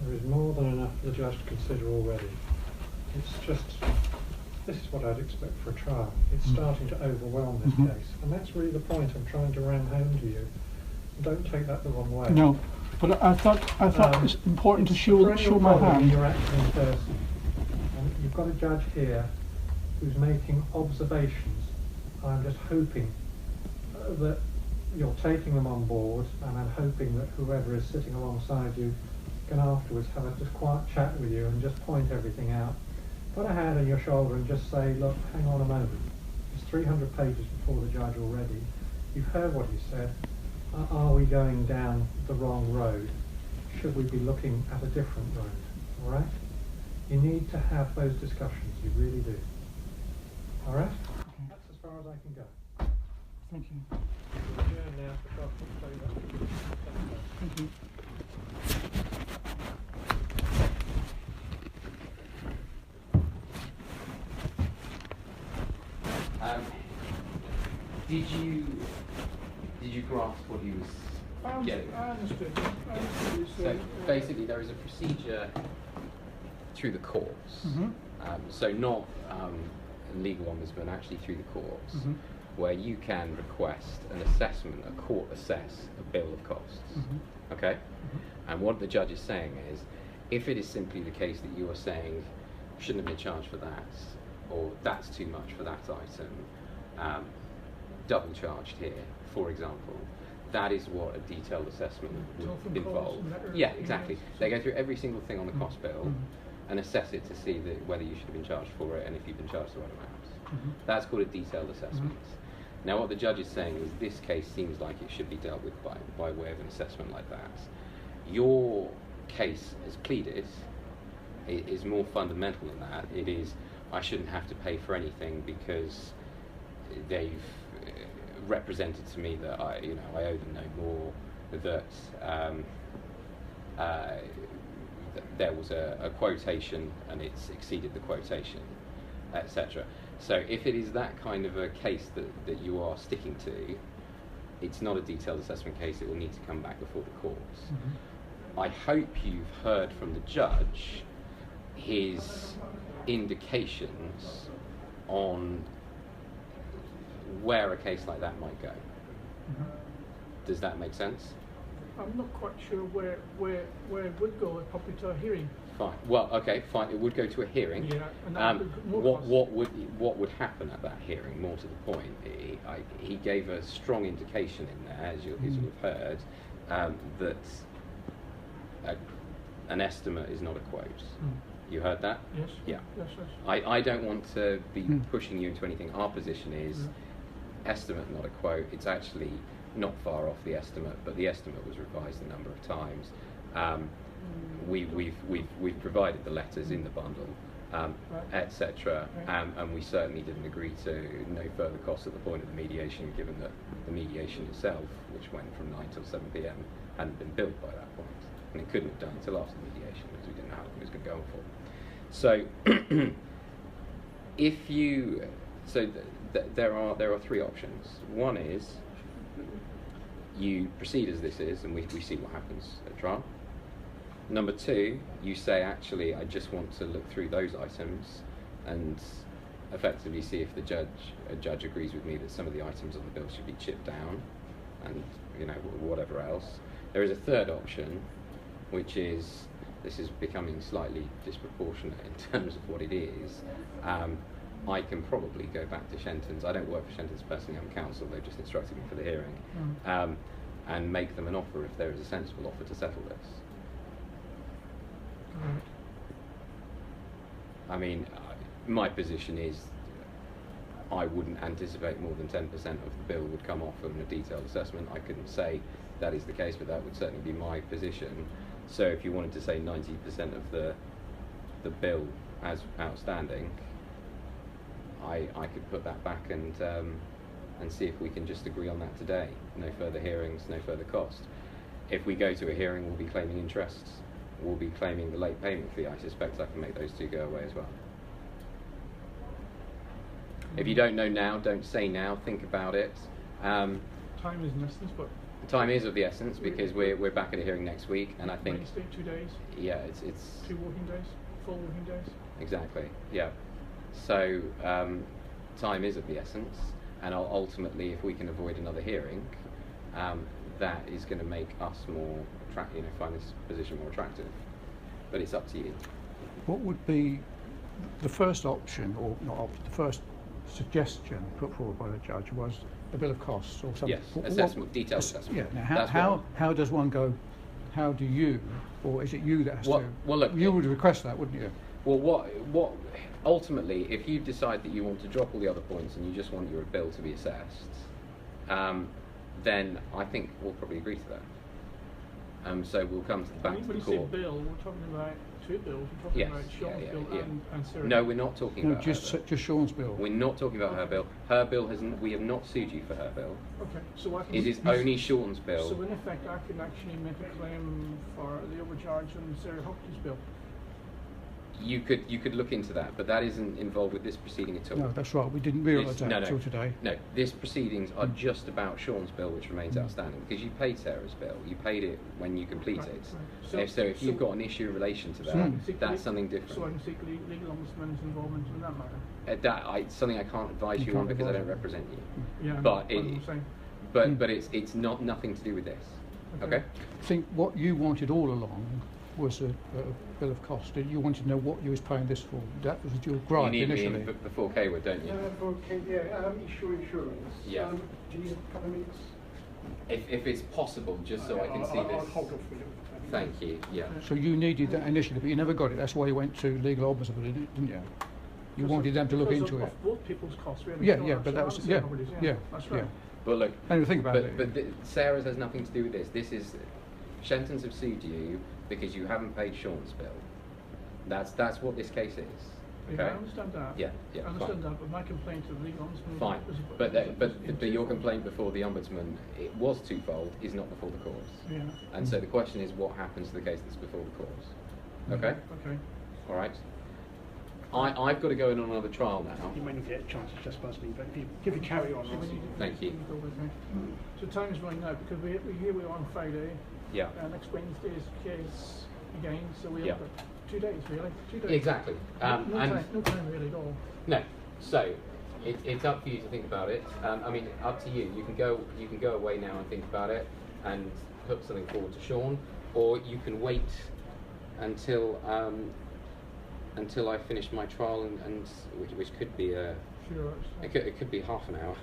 There is more than enough for the judge to consider already. It's just, this is what I'd expect for a trial. It's starting to overwhelm this case. And that's really the point I'm trying to ram home to you. Don't take that the wrong way. No, but I thought it's important to show my hand. You're acting in person. You've got a judge here who's making observations. I'm just hoping that you're taking them on board, and I'm hoping that whoever is sitting alongside you can afterwards have a just quiet chat with you and just point everything out. Put a hand on your shoulder and just say, look, hang on a moment. It's 300 pages before the judge already. You've heard what he said. Are we going down the wrong road? Should we be looking at a different road? All right? You need to have those discussions. You really do. All right? Okay. That's as far as I can go. Thank you. Now for Thank you. Did you grasp what he was getting? I understood. So basically, there is a procedure through the courts. So not a legal ombudsman, actually through the courts, where you can request an assessment, a court assess a bill of costs. Okay? And what the judge is saying is, if it is simply the case that you are saying shouldn't have been charged for that, or that's too much for that item, double charged here, for example, that is what a detailed assessment would involve. Yeah, exactly. They go through every single thing on the cost bill and assess it to see whether you should have been charged for it and if you've been charged the right amount. That's called a detailed assessment. Now what the judge is saying is this case seems like it should be dealt with by way of an assessment like that. Your case as pleaded is more fundamental than that. It is, I shouldn't have to pay for anything because they've represented to me that I owe them no more, that there was a quotation and it's exceeded the quotation, etc. So if it is that kind of a case that you are sticking to, it's not a detailed assessment case. It will need to come back before the courts. I hope you've heard from the judge his indications on where a case like that might go. Does that make sense? I'm not quite sure where it would go, probably to a hearing. Fine. Well, okay, fine. It would go to a hearing. Yeah. And what would happen at that hearing? More to the point, he gave a strong indication in there, as you'll have heard, that an estimate is not a quote. You heard that? Yes. Yeah. Yes. I don't want to be pushing you into anything. Our position is estimate, not a quote. It's actually not far off the estimate, but the estimate was revised a number of times. We've provided the letters in the bundle, etc. And we certainly didn't agree to no further costs at the point of the mediation, given that the mediation itself, which went from 9 till 7 p.m, hadn't been billed by that point, and it couldn't have done until after the mediation because we didn't know how long it was going to go on for. So, there are three options. One is you proceed as this is, and we see what happens at trial. Number two, you say, actually, I just want to look through those items and effectively see if a judge agrees with me that some of the items on the bill should be chipped down, and whatever else. There is a third option, which is, this is becoming slightly disproportionate in terms of what it is. I can probably go back to Shenton's. I don't work for Shenton's personally, I'm counsel, they've just instructed me for the hearing, and make them an offer if there is a sensible offer to settle this. I mean, my position is I wouldn't anticipate more than 10% of the bill would come off on a detailed assessment. I couldn't say that is the case, but that would certainly be my position. So if you wanted to say 90% of the bill as outstanding, I could put that back and see if we can just agree on that today. No further hearings, no further cost. If we go to a hearing, we'll be claiming interests. We'll be claiming the late payment fee. I suspect I can make those two go away as well. If you don't know now, don't say now. Think about it. Time is an essence, but Time is of the essence because we're back at a hearing next week, and I think Wednesday, 2 days, yeah, it's 2 working days, 4 working days. exactly, yeah. So time is of the essence, and ultimately, if we can avoid another hearing, that is going to make us more attractive, find this position more attractive. But it's up to you. What would be the first option, or not option, the first suggestion put forward by the judge was a bill of costs or something? Yes, assessment, detailed assessment. Yeah. Now, how does one go? How do you, or is it you that has to? Well, look, you would request that, wouldn't you? Well, what ultimately, if you decide that you want to drop all the other points and you just want your bill to be assessed, then I think we'll probably agree to that. So we'll come back to the When you court. say bill, we're talking about 2 bills. We're talking Yes, about Sean's yeah, bill yeah. and Sarah's. No, we're not talking No, about her bill. just Sean's bill. We're not talking about her bill. Her bill we have not sued you for her bill. Okay, so I can. It is only Sean's bill. So in effect, I can actually make a claim for the overcharge on Sarah Hopkins' bill. You could look into that, but that isn't involved with this proceeding at all. No, that's right. We didn't realise This- that no, until today. No, this proceedings are just about Sean's bill, which remains outstanding, because you paid Sarah's bill. You paid it when you completed. Right. So if you've got an issue in relation to that, So I can seek that's le- something So I different. can seek legal ombudsman's involvement in that matter. Something I can't advise You you on can't because I advise don't me. represent you. Yeah, But that's what I'm saying. But it's not nothing to do with this. Okay. I think what you wanted all along was a bill of cost. You wanted to know what you was paying this for. That was your gripe You need me initially. in before Kaywood, don't you? Issue insurance. Yeah. Do you need a couple of minutes? If it's possible, just so I can see I'll this. hold off for you. Thank you. Yeah. So you needed that initially, but you never got it. That's why you went to legal ombudsman, didn't you? You wanted them to look Because into of it. both people's costs, really. Yeah, Sean yeah, and but that was Sarah Hopkins, yeah. That's right. But look, Anyway, think about it. but Sarah's has nothing to do with this. This is Shenton's have sued you because you haven't paid Sean's bill. That's what this case is. Okay. Yeah, I understand that. Yeah, yeah, I understand fine. that, but my complaint to the legal ombudsman Fine, was but your complaint before the ombudsman, it was twofold, is not before the courts. Yeah. And so the question is, what happens to the case that's before the courts? Okay. Okay. All right. I've got to go in on another trial now. You may not get a chance to just buzz me, but if you carry on, I'll see. Thank you. Go with me. So time is running out because here we are on Friday. Yeah. Next Wednesday is the case again, so we Yeah. have got 2 days really. 2 days. Exactly. No time really at all. No. So it's up for you to think about it. I mean, up to you. You can go away now and think about it and put something forward to Sean, or you can wait until I finish my trial and which could be Sure. it could be half an hour.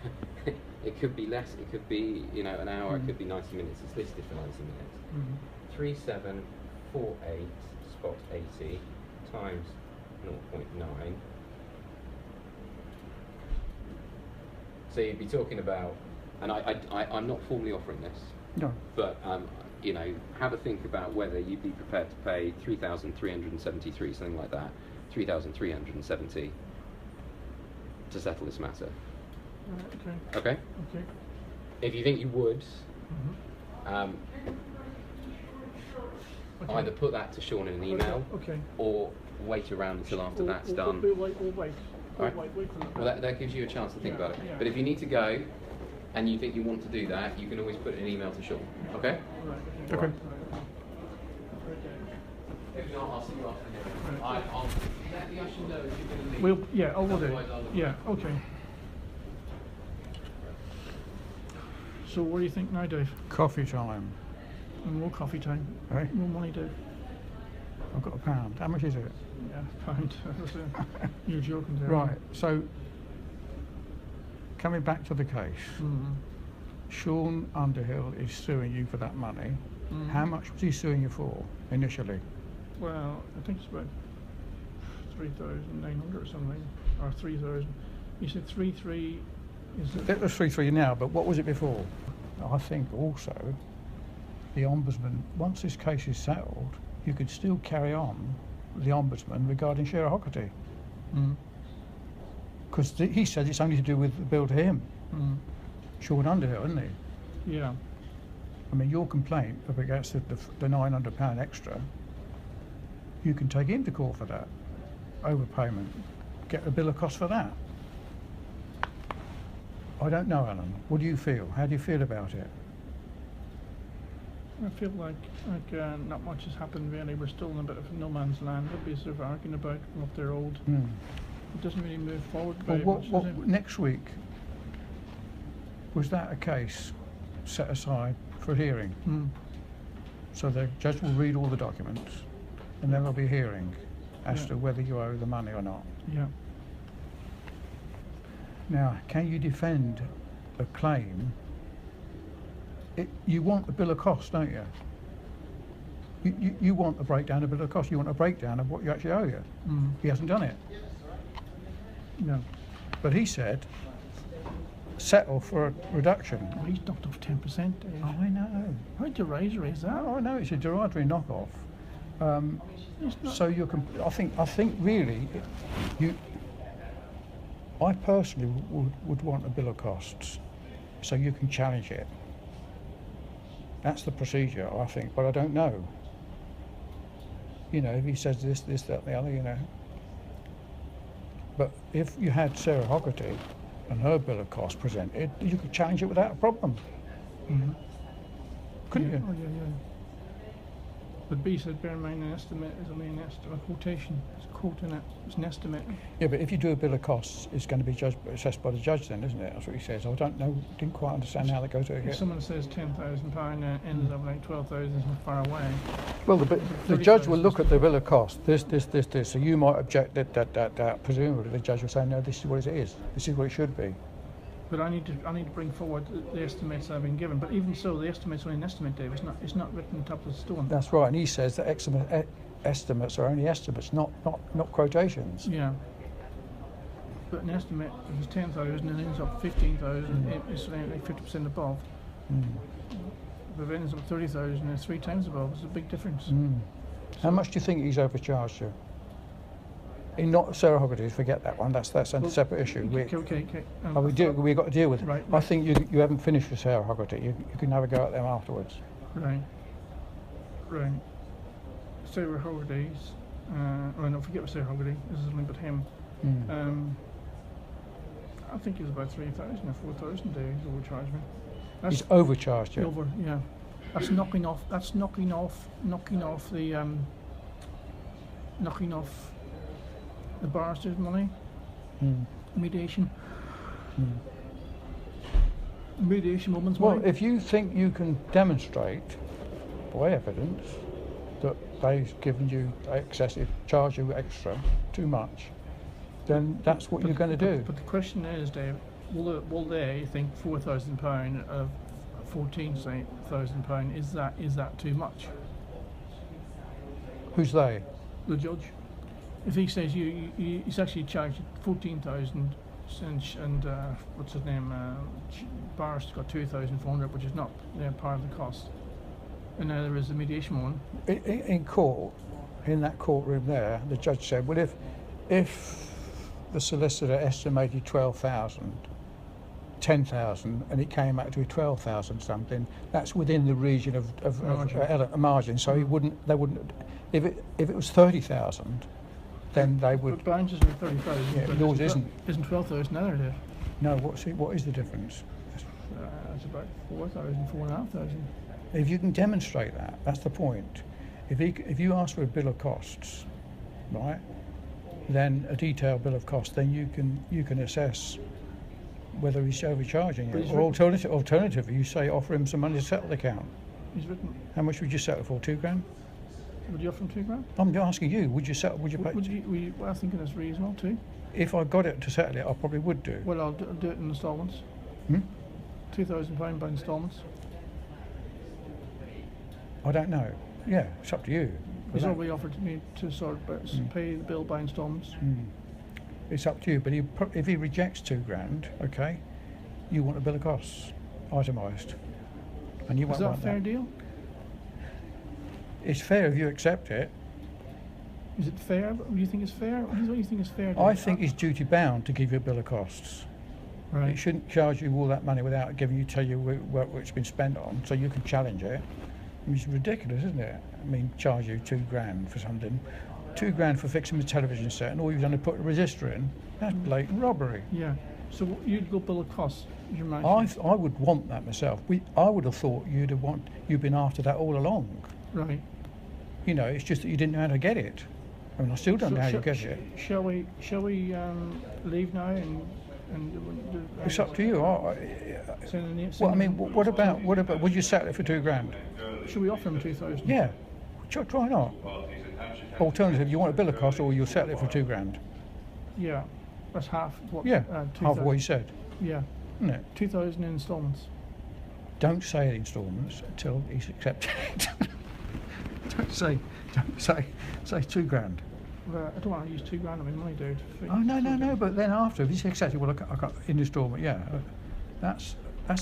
It could be less. It could be an hour. It could be 90 minutes. It's listed for 90 minutes. 3748 spot 80 times 0.9. So you'd be talking about, and I'm not formally offering this, No. but have a think about whether you'd be prepared to pay 3,373, something like that, 3,370 to settle this matter. Okay. Okay. Okay. If you think you would, Okay. either put that to Sean in an email, Okay. or wait around until after that's done. We'll wait. We'll wait. Alright. Wait for that. Well, that gives you a chance to think Yeah, about it. yeah. But if you need to go, and you think you want to do that, you can always put an email to Sean. Okay? Right. Okay. If not, I'll see you after the I'll let the usher know if you're going to leave. I will do. Otherwise, I'll look Yeah. Okay. So what do you think now, Dave? Coffee time. More coffee time. Eh? More money, Dave. I've got £1. How much is it? Yeah, pound. You're joking there. Right. So coming back to the case, Sean Underhill is suing you for that money. How much was he suing you for initially? Well, I think it's about 3,900 or something, or 3,000. You said 3,300 is it? That was 3-3 now, but what was it before? I think also the Ombudsman, once this case is settled, you could still carry on the Ombudsman regarding Sarah Hockerty. Because he said it's only to do with the bill to him. Sean Underhill, isn't he? Yeah. I mean, your complaint up against the £900 extra, you can take him to court for that overpayment, get a bill of cost for that. I don't know, Alan. What do you feel? How do you feel about it? I feel like not much has happened really. We're still in a bit of no man's land. We'll be sort of arguing about what they're owed. It doesn't really move forward Well, very much, does it? next week, was that a case set aside for a hearing? So the judge will read all the documents and then there'll be a hearing as to whether you owe the money or not. Yeah. Now, can you defend a claim? You want a bill of costs, don't you? You want a breakdown of bill of costs. You want a breakdown of what you actually owe you. He hasn't done it. No. But he said, settle for a reduction. Well, he's knocked off 10%, Dave. Oh, I know. How'd you raise that? Oh, I know. It's a derogatory knockoff. It's not. So you can. I think really, I personally would want a bill of costs, so you can challenge it. That's the procedure, I think, but I don't know. You know, if he says this, that, and the other, you know. But if you had Sarah Hoggerty and her bill of costs presented, you could challenge it without a problem. Couldn't you? Oh, yeah. But B said, bear in mind, an estimate is only an estimate, a quotation. It's a quote in it. It's an estimate. Yeah, but if you do a bill of costs, it's going to be assessed by the judge then, isn't it? That's what he says. I don't know, didn't quite understand how that goes together. If someone says £10,000 and ends up like 12,000 is not far away. Well, the judge will look at the bill of costs, this. So you might object that. Presumably the judge will say, no, this is what it is. This is what it should be. But I need to bring forward the estimates I've been given. But even so, the estimate's only an estimate, Dave. It's not written on top of the stone. That's right, and he says that estimates are only estimates, not quotations. Yeah. But an estimate, if it's 10,000 and it ends up 15,000, it's like 50% above. If it ends up 30,000, it's 3 times above. It's a big difference. How much do you think he's overcharged you? In not Sarah Hoggerty, forget that one. That's a separate issue. Okay. We've got to deal with it. Right. I think you haven't finished with Sarah Hoggerty. You can have a go at them afterwards. Right. Sarah Hoggerty's. No, forget Sarah Hoggerty. This is only about him. I think he's about 3,000 or 4,000 days overcharged me. He's overcharged you. Yeah. That's knocking off the barrister's money. Mediation. Mediation woman's money. Well, if you think you can demonstrate by evidence that they've given you excessive, charge you extra, too much, then that's what you're going to do. But the question is, Dave, will they think £4,000 of £14,000 is that too much? Who's they? The judge. If he says he's actually charged 14,000 and what's his name? Barrister's got 2,400, which is not part of the cost. And now there is the mediation one. In court, in that courtroom there, the judge said, well, if the solicitor estimated 12,000, 10,000, and it came out to be 12,000 something, that's within the region of margin. So they wouldn't. If it was 30,000, then they would. But Barnes is only 30,000. Yeah, yours isn't. Isn't 12,000 either, Dave? No. What is the difference? It's about 4,000, 4,500. If you can demonstrate that, that's the point. If you ask for a bill of costs, right, then a detailed bill of costs, then you can assess whether he's overcharging you. Or alternatively, you say offer him some money to settle the account. He's written. How much would you settle for? £2,000? Would you offer him £2,000? I'm asking you. Would you settle? Would you pay? I think that's reasonable too. If I got it to settle it, I probably would do. Well, I'll do it in instalments. £2,000 by instalments. I don't know. Yeah, it's up to you. He's already offered me to pay the bill by instalments. It's up to you. But if he rejects £2,000, okay, you want a bill of costs, itemised, and you won't want that. Is that a fair deal? It's fair if you accept it. Is it fair? Do you think it's fair? What do you think is fair? I think he's duty bound to give you a bill of costs. Right. He shouldn't charge you all that money without tell you what it's been spent on, so you can challenge it. I mean, it's ridiculous, isn't it? I mean, charge you £2,000 for something, £2,000 for fixing the television set, and all you've done is put a resistor in. That's blatant robbery. Yeah. So you'd go bill of costs, you might. I would want that myself. I would have thought you'd been after that all along. Right. You know, it's just that you didn't know how to get it. I mean, I still don't know how you get it. Shall we leave now and It's up to you. Well, I mean, what about? Would you settle it for £2,000? Should we offer him 2,000? Yeah. Try not. Alternative, you want a bill of costs, or you'll settle it for £2,000. Yeah. That's half what. Yeah. 2,000. Half of what you said. Yeah. Isn't it? 2,000 instalments. Don't say instalments until he's accepted it. Don't say £2,000. Well, I don't want to use £2,000 of my money, dude. Oh no! But then after, if he's accepted, well, I got in instalment. Yeah, that's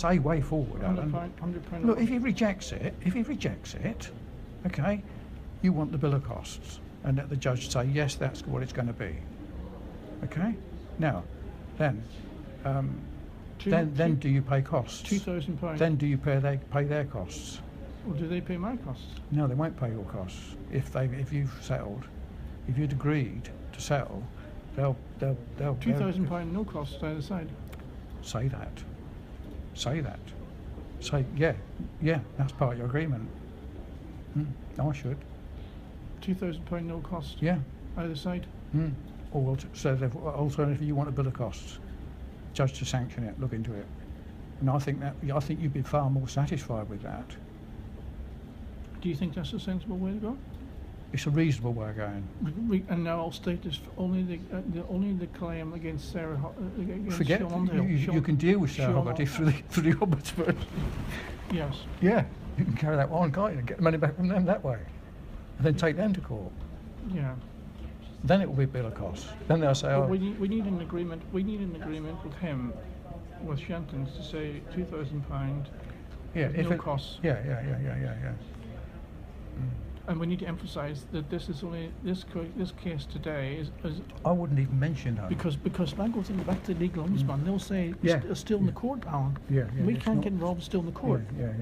a way forward. £100. Look, if he rejects it, okay, you want the bill of costs, and let the judge say yes, that's what it's going to be. Okay. Now, then do you pay costs? £2,000. Then do you pay their costs? Or do they pay my costs? No, they won't pay your costs if you've settled. If you'd agreed to settle, they'll £2,000 no costs either side. Say that. Say yeah. That's part of your agreement. I should. £2,000 no cost. Yeah. Either side. Or alternatively, you want a bill of costs. Judge to sanction it. Look into it. And I think you'd be far more satisfied with that. Do you think that's a sensible way to go? It's a reasonable way of going. And now I'll state this: only the claim against Sarah. Against Forget Sean Underhill. you can deal with Sarah Hoggarty through the ombudsman. Yes. Yeah, you can carry that one, can't you? And get the money back from them that way, and then take them to court. Yeah. Then it will be a bill of costs. Then they'll say, we need an agreement. We need an agreement with him, with Shenton's, to say £2,000. Yeah, if no costs. Yeah. And we need to emphasise that this is only this case today is I wouldn't even mention that because when I go back to the legal ombudsman, they'll say it's still in the court, Alan. Yeah. We can't get involved. Still in the court. Yeah.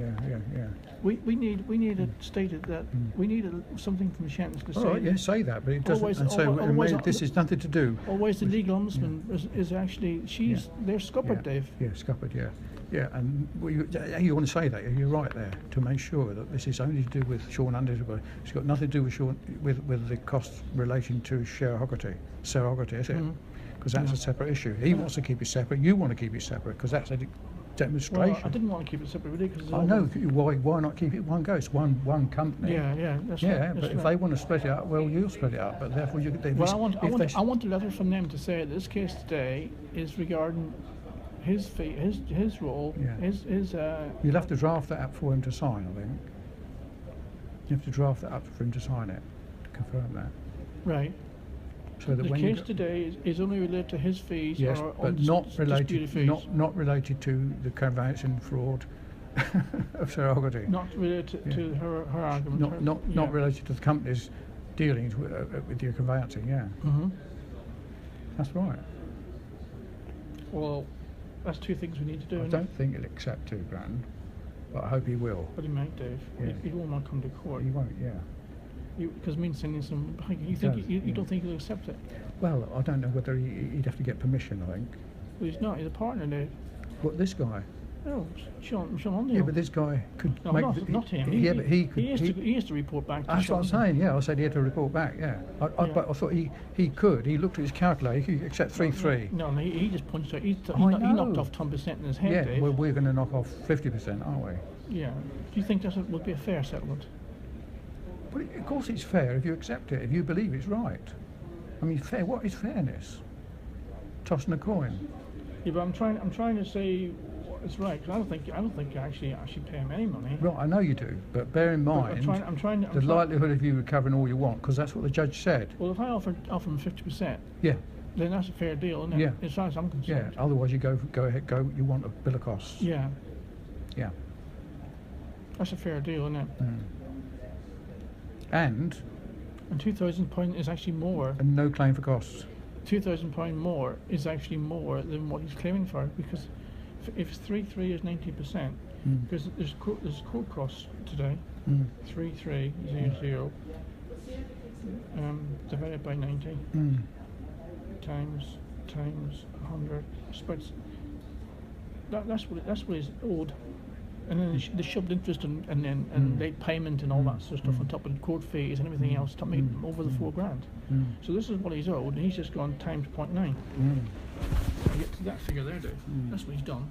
We need it stated that we need something from Shenton's to say. All right, say that, but it doesn't. This is nothing to do. Always the legal ombudsman is actually they're scuppered, Dave. Yeah, scuppered. Yeah, and you want to say that, you're right there, to make sure that this is only to do with Sean Underhill. It's got nothing to do with the costs relating to Sarah Hoggarty, is it? Because that's a separate issue. He wants to keep it separate, you want to keep it separate, because that's a demonstration. Well, I didn't want to keep it separate, really, because I know, why not keep it one go? It's one company. Yeah, that's right. But if they want to split it up, well, you'll split it up, but therefore you could... Well, I want a letter from them to say that this case today is regarding his fee, his role, his. You'll have to draft that up for him to sign, I think. You have to draft that up for him to sign it, to confirm that. Right. So that the when case today is only related to his fees, yes, or but not related, fees. not related to the conveyancing fraud of Sarah Hoggarty. Not related to her argument. Not related to the company's dealings with your conveyancing. Yeah. That's right. Well, that's two things we need to do. I don't think he'll accept £2,000, but I hope he will. But he might, Dave. Yeah. He will not come to court. He won't, yeah. Because me sending some, you don't think he'll accept it? Well, I don't know whether he'd have to get permission, I think. Well, he's not. He's a partner, Dave. What, this guy? Oh, Sean Underhill. Yeah, but this guy could no, make... not him. But he could... He has to report back to That's what I'm saying, yeah. I said he had to report back, yeah. But I thought he could. He looked at his calculator, he could accept 3-3. No, he just punched out. He knocked off 10% in his head, Dave. Well, we're going to knock off 50%, aren't we? Yeah. Do you think that would be a fair settlement? But of course it's fair if you accept it, if you believe it's right. I mean, fair. What is fairness? Tossing a coin. Yeah, but I'm trying to say it's right, because I don't think I actually pay him any money. Right, I know you do, but bear in mind the likelihood of you recovering all you want, because that's what the judge said. Well, if I offer him 50%, yeah, then that's a fair deal, isn't it? Yeah. As far as I'm concerned. Yeah. Otherwise, you go ahead. You want a bill of costs. Yeah. Yeah. That's a fair deal, isn't it? And £2,000 is actually more. And no claim for costs. £2,000 more is actually more than what he's claiming for, because if 3-3 is 90%, because there's court costs today, 3300 divided by 90 times times 100. That's what he's owed. And then they shoved interest and late payment and all that sort of stuff on top of the court fees and everything else to make it over the £4,000. So this is what he's owed, and he's just gone times 0.9. To get to that figure there, Dave. That's what he's done.